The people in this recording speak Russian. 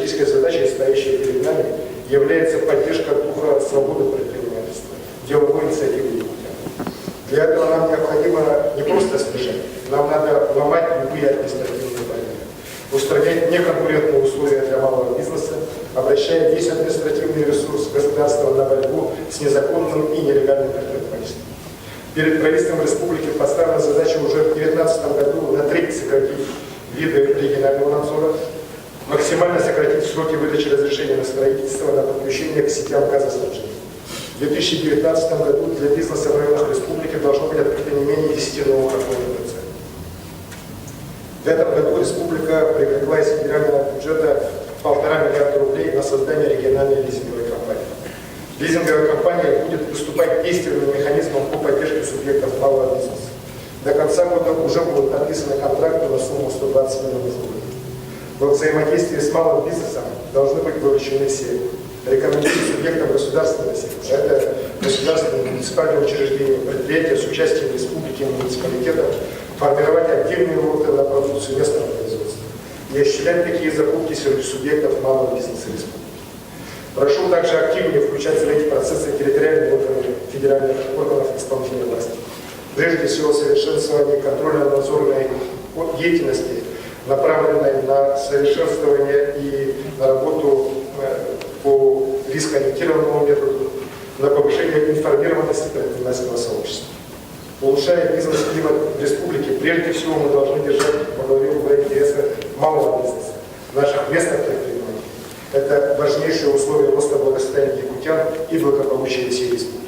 стратегической задачей, стоящей перед нами, является поддержка духа свободы предпринимательства, деловой инициативы якутян. Для этого нам необходимо не просто снижать, нам надо ломать любые административные барьеры, устранять неконкурентные условия для малого бизнеса, обращая весь административный ресурс государства на борьбу с незаконным и нелегальным предпринимательством. Перед правительством республики поставлена задача уже в 2019 году на треть сократить виды регионального надзора, максимально сократить сроки выдачи разрешения на строительство, на подключение к сетям газоснабжения. В 2019 году для бизнеса в районах республики должно быть открыто не менее 10 новых оконных цен. В этом году республика привлекла из федерального бюджета 1,5 миллиарда рублей на создание региональной лизинговой компании. Лизинговая компания будет выступать действенным механизмом по поддержке субъектов малого бизнеса. До конца года уже будут подписаны контракты на сумму 120 миллионов рублей. Во взаимодействии с малым бизнесом должны быть вовлечены все. Рекомендую субъектам государственного сектора, это государственные муниципальные учреждения, предприятия с участием республики и муниципалитетов, формировать отдельные лоты на продукцию местного производства и осуществлять такие закупки среди субъектов малого бизнеса республики. Прошу также активнее включаться в эти процессы территориальные органы федеральных органов исполнительной власти. Прежде всего, совершенствование контрольно-надзорной деятельности, направленной на совершенствование и на работу по рискоориентированному методу, на повышение информированности предпринимательского сообщества. Улучшая бизнес-климат в республике, прежде всего мы должны держать во главе угла интереса малого бизнеса, наших местных предпринимателей. Это важнейшее условие роста благосостояния якутян и благополучия всей республики.